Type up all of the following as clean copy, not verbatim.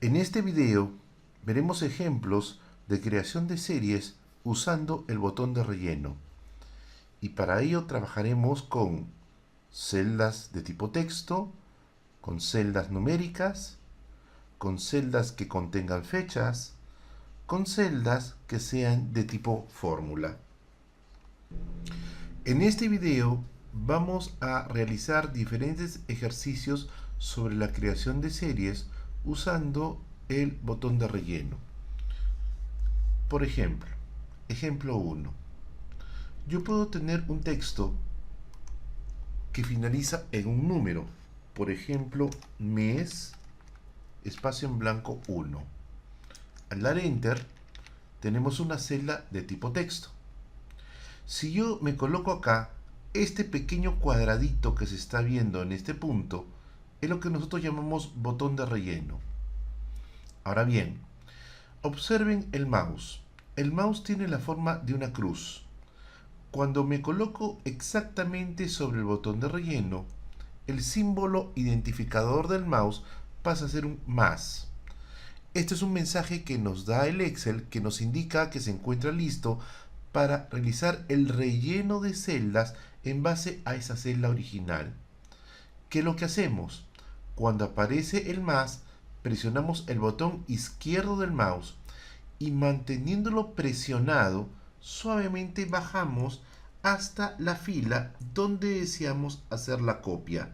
En este video veremos ejemplos de creación de series usando el botón de relleno y para ello trabajaremos con celdas de tipo texto, con celdas numéricas, con celdas que contengan fechas, con celdas que sean de tipo fórmula. En este video vamos a realizar diferentes ejercicios sobre la creación de series usando el botón de relleno. Por ejemplo, ejemplo 1. Yo puedo tener un texto que finaliza en un número. Por ejemplo, mes, espacio en blanco 1. Al dar Enter, tenemos una celda de tipo texto. Si yo me coloco acá, este pequeño cuadradito que se está viendo en este punto es lo que nosotros llamamos botón de relleno. Ahora bien, observen el mouse. El mouse tiene la forma de una cruz. Cuando me coloco exactamente sobre el botón de relleno, el símbolo identificador del mouse pasa a ser un más. Este es un mensaje que nos da el Excel que nos indica que se encuentra listo para realizar el relleno de celdas en base a esa celda original. ¿Qué es lo que hacemos? Cuando aparece el más, presionamos el botón izquierdo del mouse y manteniéndolo presionado, suavemente bajamos hasta la fila donde deseamos hacer la copia.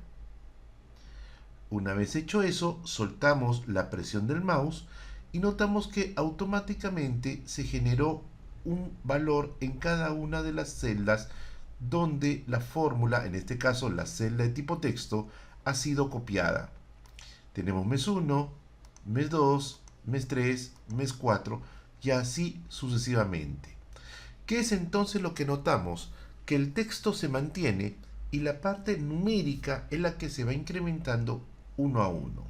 Una vez hecho eso, soltamos la presión del mouse y notamos que automáticamente se generó un valor en cada una de las celdas donde la fórmula, en este caso la celda de tipo texto, ha sido copiada. Tenemos mes 1, mes 2, mes 3, mes 4 y así sucesivamente. ¿Qué es entonces lo que notamos? Que el texto se mantiene y la parte numérica es la que se va incrementando uno a uno.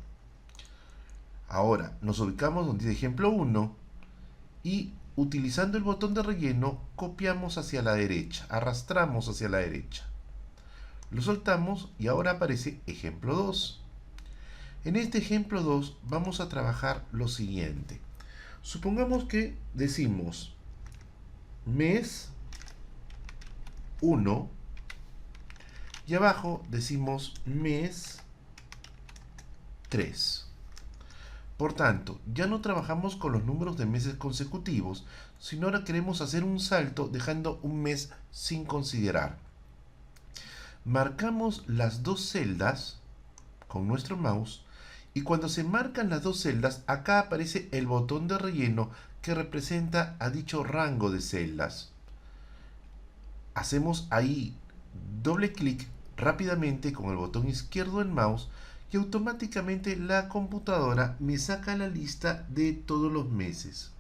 Ahora nos ubicamos donde dice ejemplo 1 y utilizando el botón de relleno copiamos hacia la derecha, arrastramos hacia la derecha. Lo soltamos y ahora aparece ejemplo 2. En este ejemplo 2 vamos a trabajar lo siguiente. Supongamos que decimos mes 1 y abajo decimos mes 3. Por tanto, ya no trabajamos con los números de meses consecutivos, sino ahora queremos hacer un salto dejando un mes sin considerar. Marcamos las dos celdas con nuestro mouse y cuando se marcan las dos celdas, acá aparece el botón de relleno que representa a dicho rango de celdas. Hacemos ahí doble clic rápidamente con el botón izquierdo del mouse y automáticamente la computadora me saca la lista de todos los meses.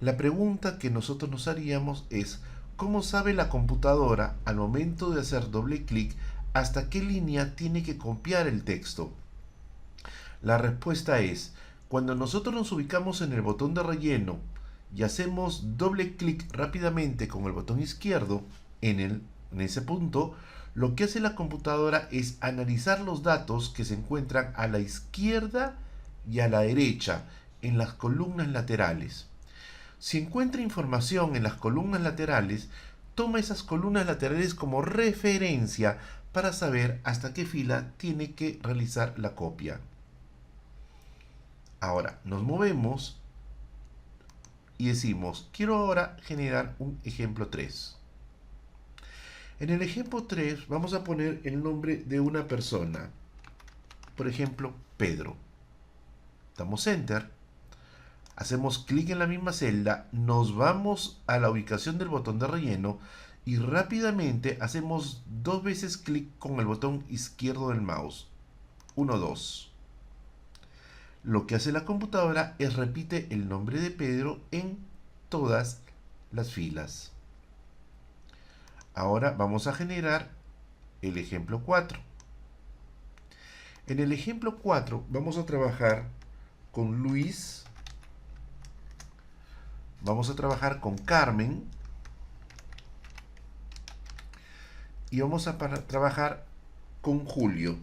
La pregunta que nosotros nos haríamos es, ¿cómo sabe la computadora al momento de hacer doble clic hasta qué línea tiene que copiar el texto? La respuesta es, cuando nosotros nos ubicamos en el botón de relleno y hacemos doble clic rápidamente con el botón izquierdo en ese punto, lo que hace la computadora es analizar los datos que se encuentran a la izquierda y a la derecha en las columnas laterales. Si encuentra información en las columnas laterales, toma esas columnas laterales como referencia para saber hasta qué fila tiene que realizar la copia. Ahora nos movemos y decimos, quiero ahora generar un ejemplo 3. En el ejemplo 3 vamos a poner el nombre de una persona. Por ejemplo, Pedro. Damos Enter. Hacemos clic en la misma celda, nos vamos a la ubicación del botón de relleno y rápidamente hacemos dos veces clic con el botón izquierdo del mouse. 1, 2. Lo que hace la computadora es repite el nombre de Pedro en todas las filas. Ahora vamos a generar el ejemplo 4. En el ejemplo 4 vamos a trabajar con Luis, vamos a trabajar con Carmen y vamos a trabajar con Julio.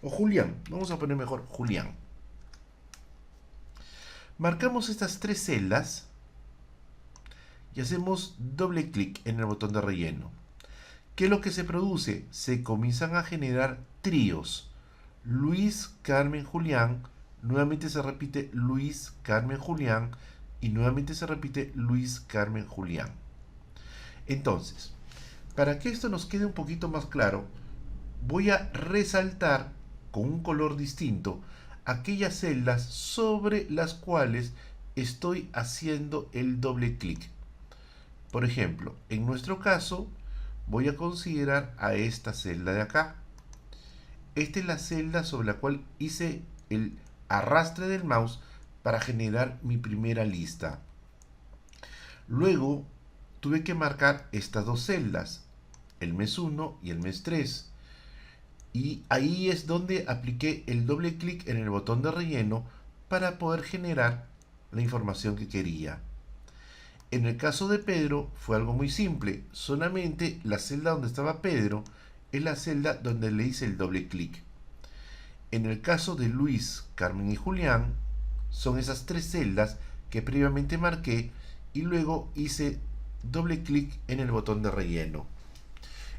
O Julián, vamos a poner mejor Julián. Marcamos estas tres celdas y hacemos doble clic en el botón de relleno. ¿Qué es lo que se produce? Se comienzan a generar tríos. Luis, Carmen, Julián. Nuevamente se repite Luis, Carmen, Julián. Y nuevamente se repite Luis, Carmen, Julián. Entonces, para que esto nos quede un poquito más claro, voy a resaltar con un color distinto aquellas celdas sobre las cuales estoy haciendo el doble clic. Por ejemplo, en nuestro caso, voy a considerar a esta celda de acá. Esta es la celda sobre la cual hice el arrastre del mouse para generar mi primera lista. Luego tuve que marcar estas dos celdas, el mes 1 y el mes 3. Y ahí es donde apliqué el doble clic en el botón de relleno para poder generar la información que quería. En el caso de Pedro fue algo muy simple, solamente la celda donde estaba Pedro es la celda donde le hice el doble clic. En el caso de Luis, Carmen y Julián, son esas tres celdas que previamente marqué y luego hice doble clic en el botón de relleno.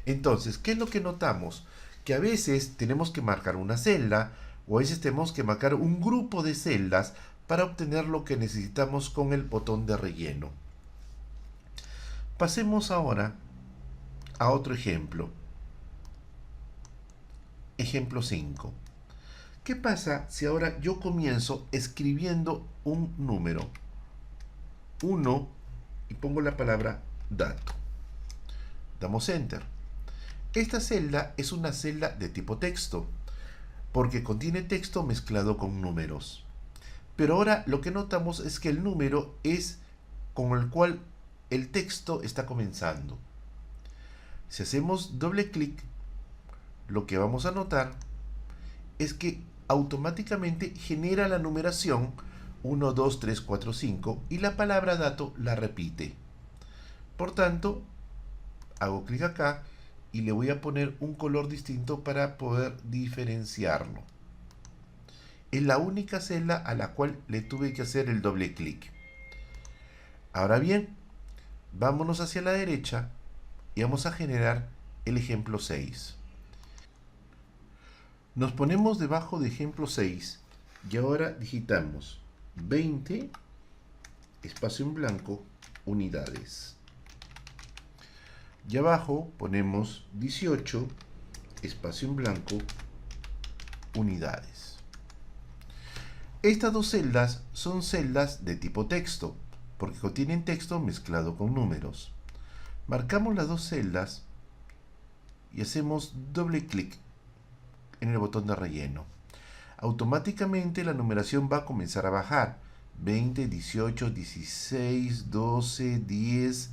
Entonces, ¿qué es lo que notamos? Que a veces tenemos que marcar una celda o a veces tenemos que marcar un grupo de celdas para obtener lo que necesitamos con el botón de relleno. Pasemos ahora a otro ejemplo. Ejemplo 5. ¿Qué pasa si ahora yo comienzo escribiendo un número 1 y pongo la palabra dato? Damos Enter. Esta celda es una celda de tipo texto, porque contiene texto mezclado con números. Pero ahora lo que notamos es que el número es con el cual el texto está comenzando. Si hacemos doble clic, lo que vamos a notar es que automáticamente genera la numeración 1, 2, 3, 4, 5 y la palabra dato la repite. Por tanto, hago clic acá y le voy a poner un color distinto para poder diferenciarlo. Es la única celda a la cual le tuve que hacer el doble clic. Ahora bien, vámonos hacia la derecha y vamos a generar el ejemplo 6. Nos ponemos debajo de ejemplo 6 y ahora digitamos 20, espacio en blanco, unidades. Y abajo ponemos 18, espacio en blanco, unidades. Estas dos celdas son celdas de tipo texto, porque contienen texto mezclado con números. Marcamos las dos celdas y hacemos doble clic en el botón de relleno. Automáticamente la numeración va a comenzar a bajar. 20, 18, 16, 12, 10,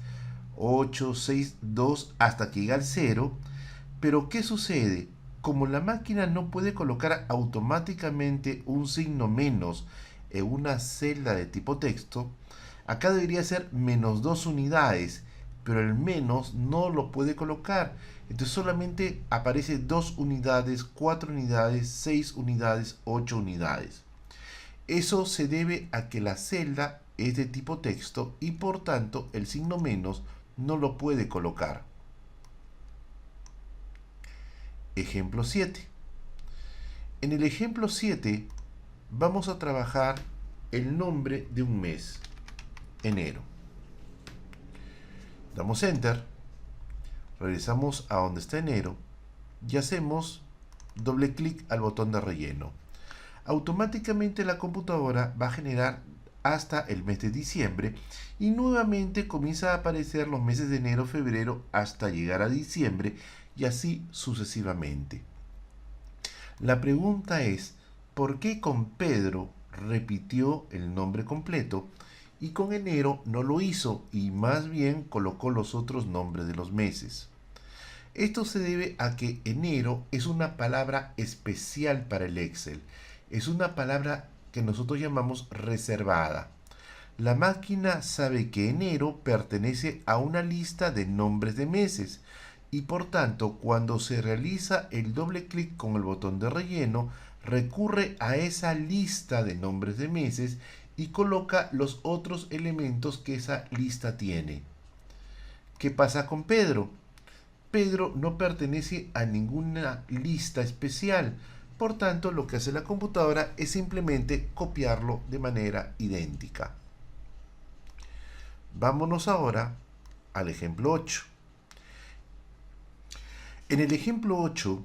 8, 6, 2, hasta que llega al 0. Pero ¿qué sucede? Como la máquina no puede colocar automáticamente un signo menos en una celda de tipo texto, acá debería ser menos 2 unidades, pero el menos no lo puede colocar. Entonces solamente aparece 2 unidades, 4 unidades, 6 unidades, 8 unidades. Eso se debe a que la celda es de tipo texto y por tanto el signo menos no lo puede colocar. Ejemplo 7. En el ejemplo 7 vamos a trabajar el nombre de un mes, enero. Damos Enter, regresamos a donde está enero y hacemos doble clic al botón de relleno. Automáticamente la computadora va a generar hasta el mes de diciembre y nuevamente comienza a aparecer los meses de enero, febrero hasta llegar a diciembre y así sucesivamente. La pregunta es, ¿por qué con Pedro repitió el nombre completo y con enero no lo hizo y más bien colocó los otros nombres de los meses? Esto se debe a que enero es una palabra especial para el Excel. Es una palabra que nosotros llamamos reservada. La máquina sabe que enero pertenece a una lista de nombres de meses y por tanto cuando se realiza el doble clic con el botón de relleno, recurre a esa lista de nombres de meses y coloca los otros elementos que esa lista tiene. ¿Qué pasa con Pedro? Pedro no pertenece a ninguna lista especial, por tanto lo que hace la computadora es simplemente copiarlo de manera idéntica. Vámonos ahora al ejemplo 8. En el ejemplo 8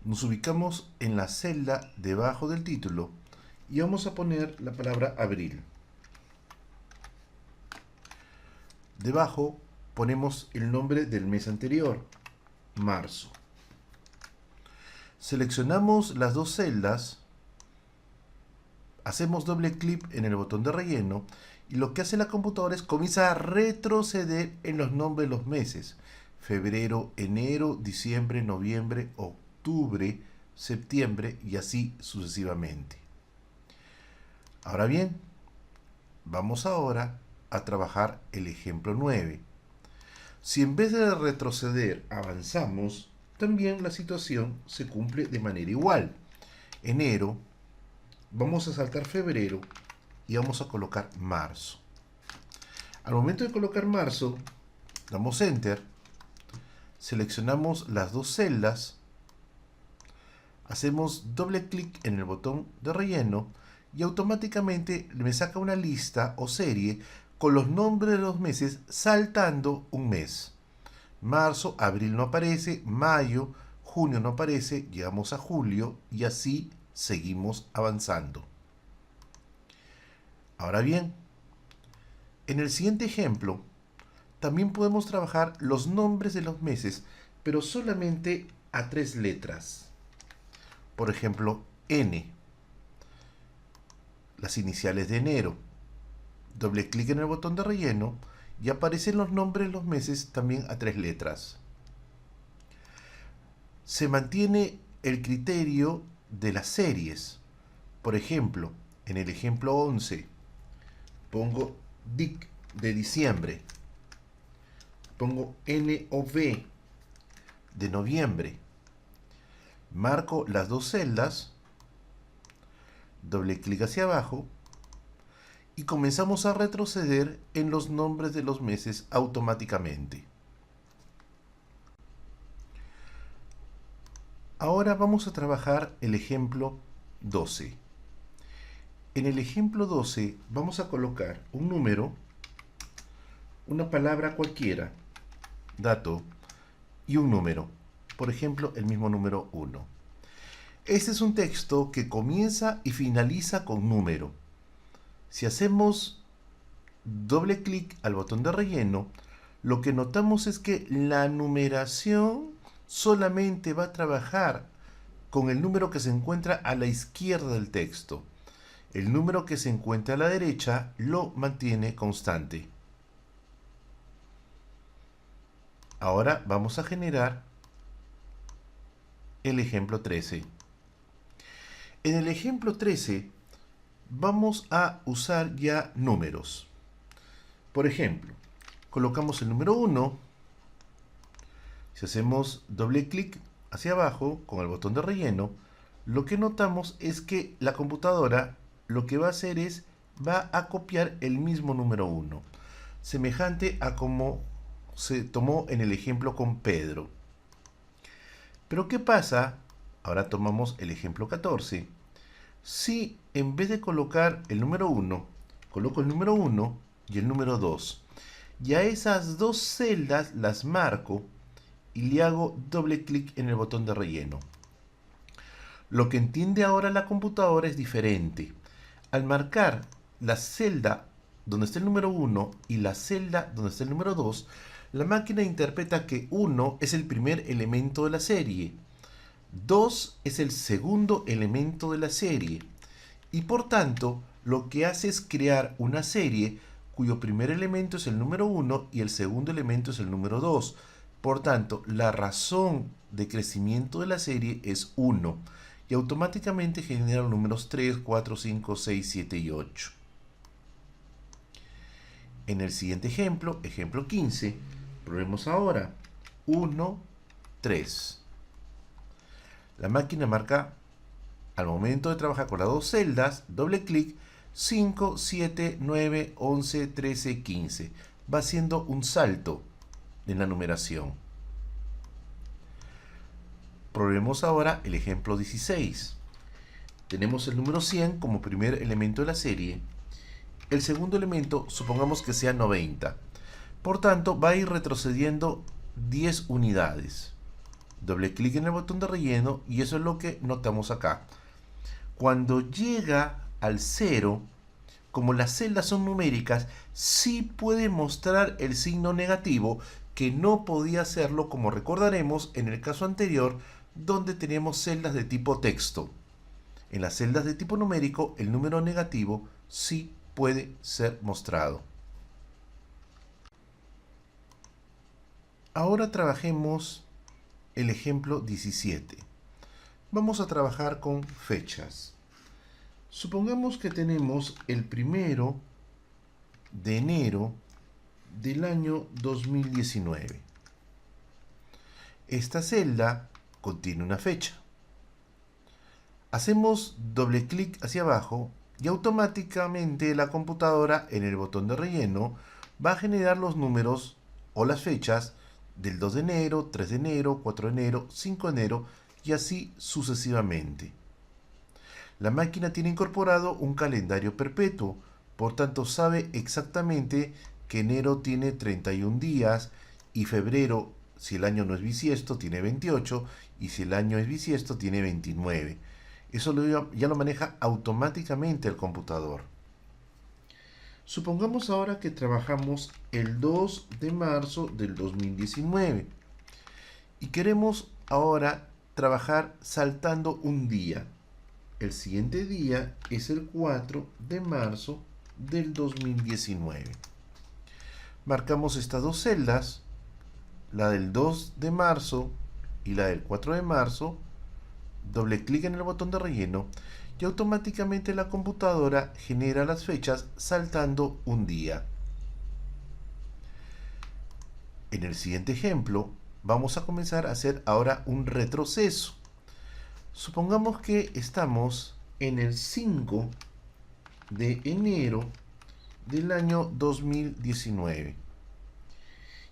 nos ubicamos en la celda debajo del título y vamos a poner la palabra abril. Debajo ponemos el nombre del mes anterior, marzo. Seleccionamos las dos celdas, hacemos doble clic en el botón de relleno y lo que hace la computadora es comienza a retroceder en los nombres de los meses. Febrero, enero, diciembre, noviembre, octubre, septiembre y así sucesivamente. Ahora bien, vamos ahora a trabajar el ejemplo 9. Si en vez de retroceder avanzamos, también la situación se cumple de manera igual. Enero, vamos a saltar febrero y vamos a colocar marzo. Al momento de colocar marzo, damos enter, seleccionamos las dos celdas, hacemos doble clic en el botón de relleno y automáticamente me saca una lista o serie con los nombres de los meses saltando un mes. Marzo, abril no aparece, mayo, junio no aparece, llegamos a julio y así seguimos avanzando. Ahora bien, en el siguiente ejemplo también podemos trabajar los nombres de los meses, pero solamente a 3 letras. Por ejemplo, N, las iniciales de enero. Doble clic en el botón de relleno y aparecen los nombres de los meses también a 3 letras. Se mantiene el criterio de las series. Por ejemplo, en el ejemplo 11, pongo DIC de diciembre, pongo NOV de noviembre, marco las dos celdas, doble clic hacia abajo y comenzamos a retroceder en los nombres de los meses automáticamente. Ahora vamos a trabajar el ejemplo 12. En el ejemplo 12 vamos a colocar un número, una palabra cualquiera, dato, y un número. Por ejemplo, el mismo número 1. Este es un texto que comienza y finaliza con número. Si hacemos doble clic al botón de relleno, lo que notamos es que la numeración solamente va a trabajar con el número que se encuentra a la izquierda del texto. El número que se encuentra a la derecha lo mantiene constante. Ahora vamos a generar el ejemplo 13. En el ejemplo 13 vamos a usar ya números. Por ejemplo, colocamos el número 1. Si hacemos doble clic hacia abajo con el botón de relleno, lo que notamos es que la computadora lo que va a hacer es va a copiar el mismo número 1, semejante a como se tomó en el ejemplo con Pedro. Pero ¿qué pasa? Ahora tomamos el ejemplo 14. Si en vez de colocar el número 1, coloco el número 1 y el número 2, y a esas dos celdas las marco y le hago doble clic en el botón de relleno. Lo que entiende ahora la computadora es diferente. Al marcar la celda donde está el número 1 y la celda donde está el número 2, la máquina interpreta que 1 es el primer elemento de la serie, 2 es el segundo elemento de la serie, y por tanto lo que hace es crear una serie cuyo primer elemento es el número 1 y el segundo elemento es el número 2. Por tanto, la razón de crecimiento de la serie es 1 y automáticamente genera los números 3, 4, 5, 6, 7 y 8. En el siguiente ejemplo, ejemplo 15, probemos ahora. 1, 3. La máquina marca, al momento de trabajar con las dos celdas, doble clic, 5, 7, 9, 11, 13, 15. Va haciendo un salto en la numeración. Probemos ahora el ejemplo 16. Tenemos el número 100 como primer elemento de la serie. El segundo elemento, supongamos que sea 90. Por tanto, va a ir retrocediendo 10 unidades. Doble clic en el botón de relleno y eso es lo que notamos acá. Cuando llega al 0, como las celdas son numéricas, sí puede mostrar el signo negativo, que no podía hacerlo, como recordaremos, en el caso anterior, donde teníamos celdas de tipo texto. En las celdas de tipo numérico, el número negativo sí puede ser mostrado. Ahora trabajemos el ejemplo 17. Vamos a trabajar con fechas. Supongamos que tenemos el 1 de enero del año 2019. Esta celda contiene una fecha. Hacemos doble clic hacia abajo y automáticamente la computadora en el botón de relleno va a generar los números o las fechas del 2 de enero, 3 de enero, 4 de enero, 5 de enero y así sucesivamente. La máquina tiene incorporado un calendario perpetuo, por tanto sabe exactamente que enero tiene 31 días y febrero, si el año no es bisiesto, tiene 28 y si el año es bisiesto, tiene 29. Eso ya lo maneja automáticamente el computador. Supongamos ahora que trabajamos el 2 de marzo del 2019 y queremos ahora trabajar saltando un día. El siguiente día es el 4 de marzo del 2019. Marcamos estas dos celdas, la del 2 de marzo y la del 4 de marzo, doble clic en el botón de relleno y automáticamente la computadora genera las fechas saltando un día. En el siguiente ejemplo vamos a comenzar a hacer ahora un retroceso. Supongamos que estamos en el 5 de enero del año 2019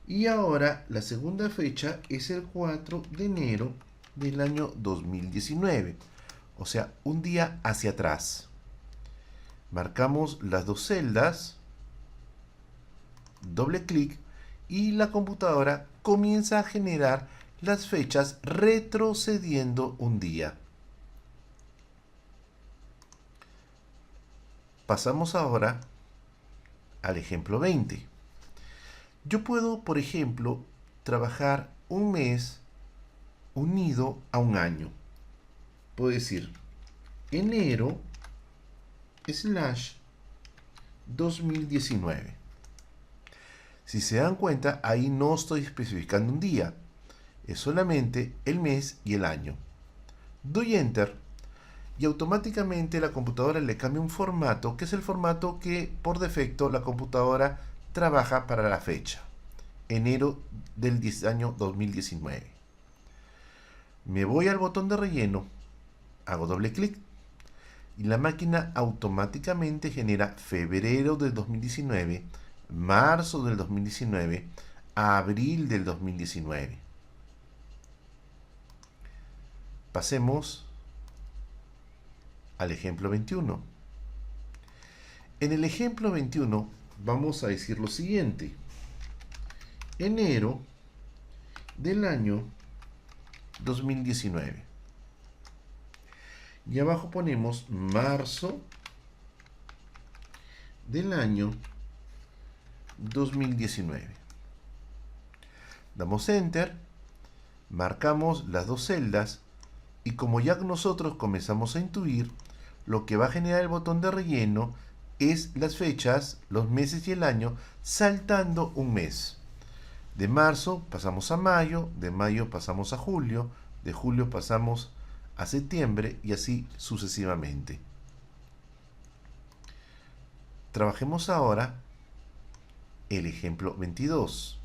y ahora la segunda fecha es el 4 de enero del año 2019, o sea, un día hacia atrás. Marcamos las dos celdas, doble clic y la computadora comienza a generar las fechas retrocediendo un día. Pasamos ahora al ejemplo 20. Yo puedo, por ejemplo, trabajar un mes unido a un año. Puedo decir enero / 2019. Si se dan cuenta, ahí no estoy especificando un día, es solamente el mes y el año. Doy Enter y automáticamente la computadora le cambia un formato, que es el formato que por defecto la computadora trabaja para la fecha, enero del año 2019. Me voy al botón de relleno, hago doble clic y la máquina automáticamente genera febrero del 2019, marzo del 2019, abril del 2019. Pasemos al ejemplo 21. En el ejemplo 21 vamos a decir lo siguiente: enero del año 2019 y abajo ponemos marzo del año 2019. Damos Enter, marcamos las dos celdas y como ya nosotros comenzamos a intuir, lo que va a generar el botón de relleno es las fechas, los meses y el año saltando un mes. De marzo pasamos a mayo, de mayo pasamos a julio, de julio pasamos a septiembre y así sucesivamente. Trabajemos ahora el ejemplo 22.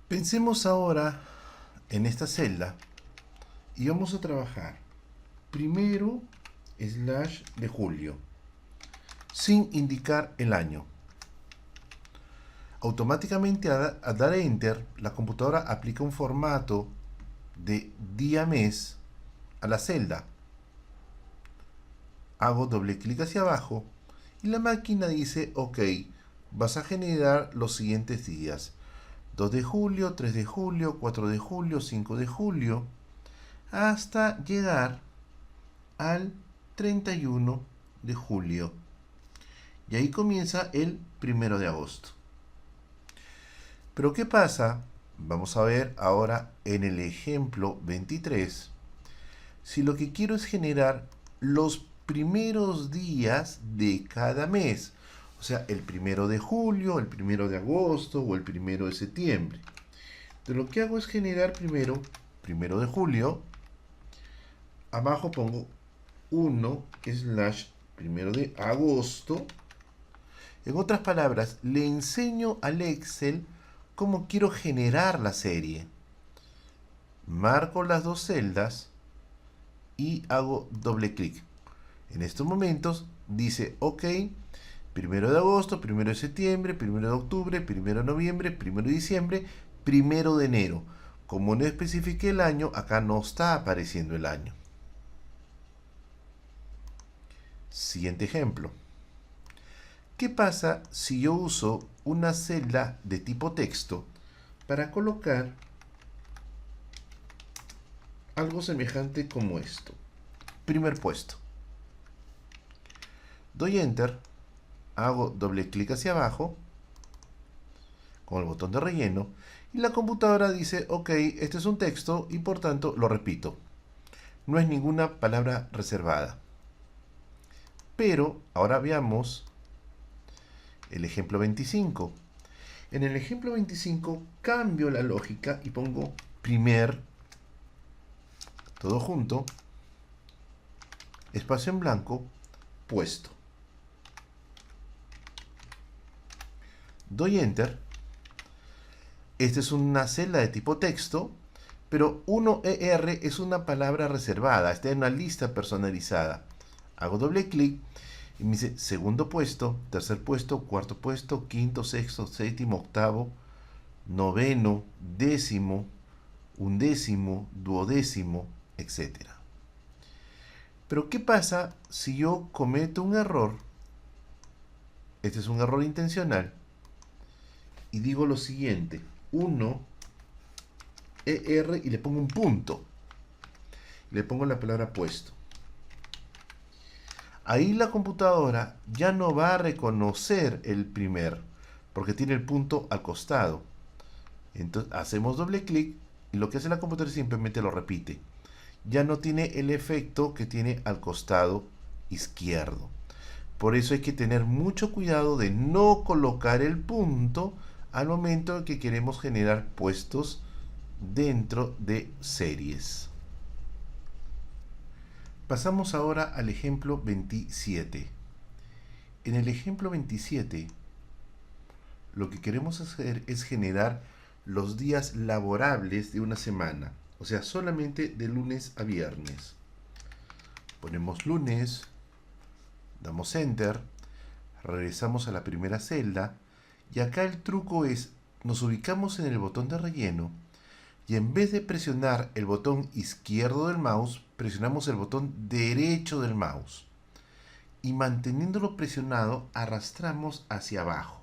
Pensemos ahora en esta celda y vamos a trabajar primero slash de julio, sin indicar el año. Automáticamente al dar enter, la computadora aplica un formato de día-mes a la celda. Hago doble clic hacia abajo y la máquina dice ok, vas a generar los siguientes días: 2 de julio, 3 de julio, 4 de julio, 5 de julio, hasta llegar al 31 de julio. Y ahí comienza el 1 de agosto. Pero ¿qué pasa? Vamos a ver ahora en el ejemplo 23, si lo que quiero es generar los primeros días de cada mes. O sea, el 1 de julio, el 1 de agosto o el 1 de septiembre. Entonces lo que hago es generar primero 1 de julio. Abajo pongo 1 slash 1 de agosto. En otras palabras, le enseño al Excel cómo quiero generar la serie. Marco las dos celdas y hago doble clic. En estos momentos dice ok, 1 de agosto, 1 de septiembre, 1 de octubre, 1 de noviembre, 1 de diciembre, 1 de enero. Como no especifique el año, acá no está apareciendo el año. Siguiente ejemplo. ¿Qué pasa si yo uso una celda de tipo texto para colocar algo semejante como esto? Primer puesto. Doy enter, hago doble clic hacia abajo con el botón de relleno y la computadora dice ok, este es un texto y por tanto lo repito. No es ninguna palabra reservada. Pero ahora veamos el ejemplo 25. En el ejemplo 25 cambio la lógica y pongo primer, todo junto, espacio en blanco, puesto. Doy enter. Esta es una celda de tipo texto, pero 1ER es una palabra reservada, está en una lista personalizada. Hago doble clic y me dice segundo puesto, tercer puesto, cuarto puesto, quinto, sexto, séptimo, octavo, noveno, décimo, undécimo, duodécimo, etc. Pero ¿qué pasa si yo cometo un error? Este es un error intencional. Y digo lo siguiente: 1 ER y le pongo un punto. Le pongo la palabra puesto. Ahí la computadora ya no va a reconocer el primer, porque tiene el punto al costado. Entonces hacemos doble clic y lo que hace la computadora simplemente lo repite. Ya no tiene el efecto que tiene al costado izquierdo. Por eso hay que tener mucho cuidado de no colocar el punto al momento en que queremos generar puestos dentro de series. Pasamos ahora al ejemplo 27. En el ejemplo 27, lo que queremos hacer es generar los días laborables de una semana, o sea, solamente de lunes a viernes. Ponemos lunes, damos enter, regresamos a la primera celda y acá el truco es, nos ubicamos en el botón de relleno y en vez de presionar el botón izquierdo del mouse, presionamos el botón derecho del mouse y manteniéndolo presionado arrastramos hacia abajo.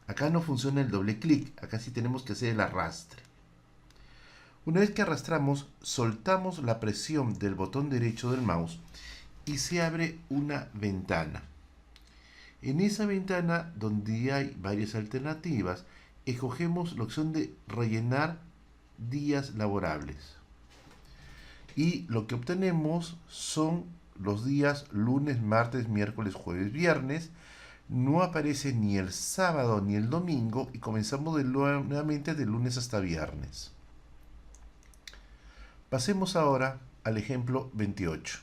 Acá no funciona el doble clic, acá sí tenemos que hacer el arrastre. Una vez que arrastramos, soltamos la presión del botón derecho del mouse y se abre una ventana. En esa ventana, donde hay varias alternativas, escogemos la opción de rellenar días laborables. Y lo que obtenemos son los días lunes, martes, miércoles, jueves, viernes. No aparece ni el sábado ni el domingo y comenzamos nuevamente de lunes hasta viernes. Pasemos ahora al ejemplo 28.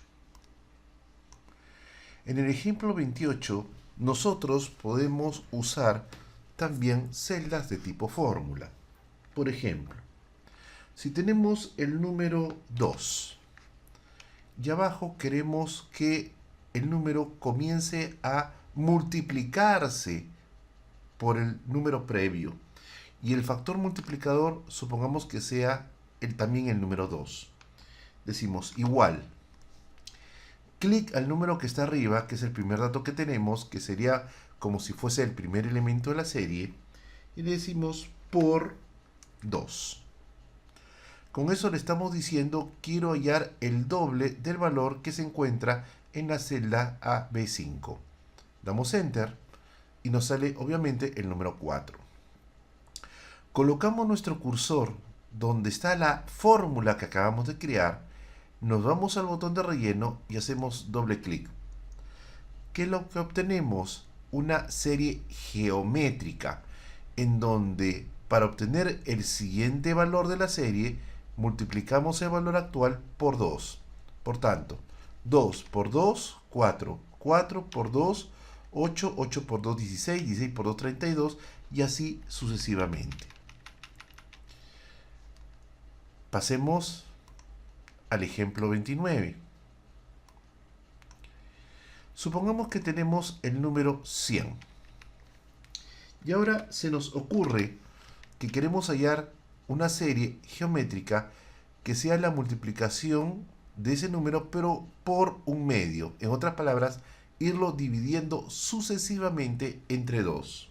En el ejemplo 28, nosotros podemos usar también celdas de tipo fórmula. Por ejemplo, si tenemos el número 2 y abajo queremos que el número comience a multiplicarse por el número previo y el factor multiplicador supongamos que sea también el número 2. Decimos igual, clic al número que está arriba, que es el primer dato que tenemos, que sería como si fuese el primer elemento de la serie, y le decimos por 2. Con eso le estamos diciendo quiero hallar el doble del valor que se encuentra en la celda AB5. Damos Enter y nos sale obviamente el número 4. Colocamos nuestro cursor donde está la fórmula que acabamos de crear, nos vamos al botón de relleno y hacemos doble clic. ¿Qué es lo que obtenemos? Una serie geométrica en donde para obtener el siguiente valor de la serie multiplicamos el valor actual por 2. Por tanto, 2 por 2, 4, 4 por 2, 8, 8 por 2, 16, 16 por 2, 32 y así sucesivamente. Pasemos al ejemplo 29. Supongamos que tenemos el número 100. Y ahora se nos ocurre que queremos hallar una serie geométrica que sea la multiplicación de ese número, pero por un medio. En otras palabras, irlo dividiendo sucesivamente entre 2.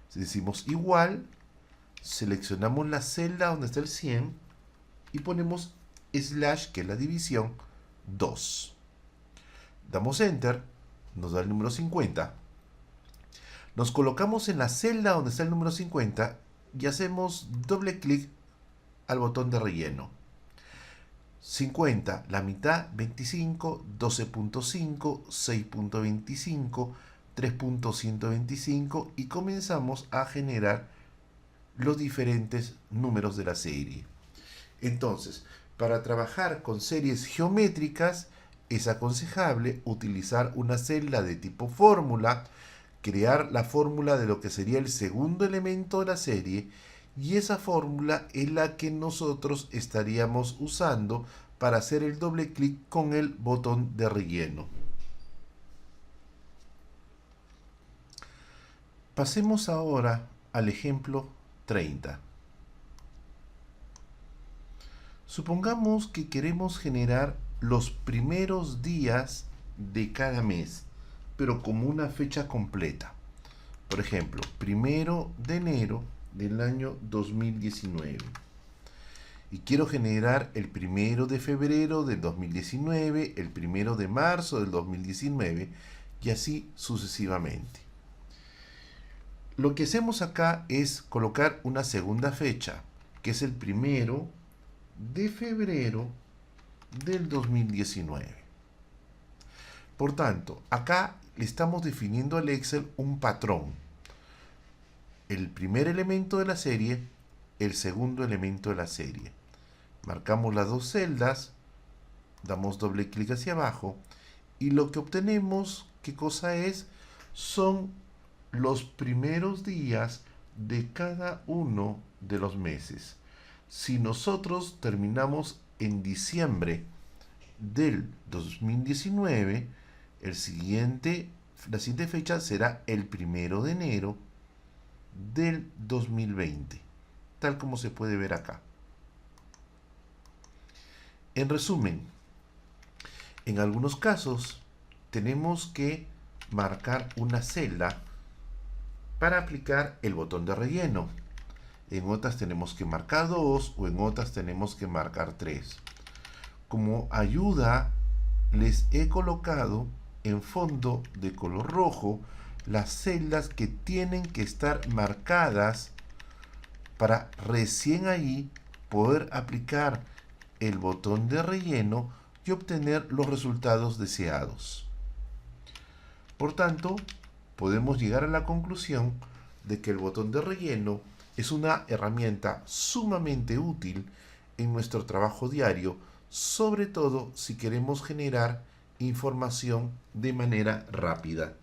Si decimos igual, seleccionamos la celda donde está el 100 y ponemos slash, que es la división, 2. Damos Enter, nos da el número 50. Nos colocamos en la celda donde está el número 50 y hacemos doble clic al botón de relleno. 50, la mitad, 25, 12.5, 6.25, 3.125 y comenzamos a generar los diferentes números de la serie. Entonces, para trabajar con series geométricas es aconsejable utilizar una celda de tipo fórmula, crear la fórmula de lo que sería el segundo elemento de la serie y esa fórmula es la que nosotros estaríamos usando para hacer el doble clic con el botón de relleno. Pasemos ahora al ejemplo 30. Supongamos que queremos generar los primeros días de cada mes, pero como una fecha completa. Por ejemplo, 1 de enero del año 2019. Y quiero generar el 1 de febrero del 2019, el 1 de marzo del 2019 y así sucesivamente. Lo que hacemos acá es colocar una segunda fecha, que es el 1 de febrero del 2019. Por tanto, acá le estamos definiendo al Excel un patrón. El primer elemento de la serie, el segundo elemento de la serie. Marcamos las dos celdas, damos doble clic hacia abajo y lo que obtenemos, ¿qué cosa es? Son los primeros días de cada uno de los meses. Si nosotros terminamos en diciembre del 2019, la siguiente fecha será el 1 de enero del 2020, tal como se puede ver acá. En resumen, en algunos casos tenemos que marcar una celda para aplicar el botón de relleno. En otras tenemos que marcar 2 o en otras tenemos que marcar 3. Como ayuda, les he colocado en fondo de color rojo las celdas que tienen que estar marcadas para recién ahí poder aplicar el botón de relleno y obtener los resultados deseados. Por tanto, podemos llegar a la conclusión de que el botón de relleno es una herramienta sumamente útil en nuestro trabajo diario, sobre todo si queremos generar información de manera rápida.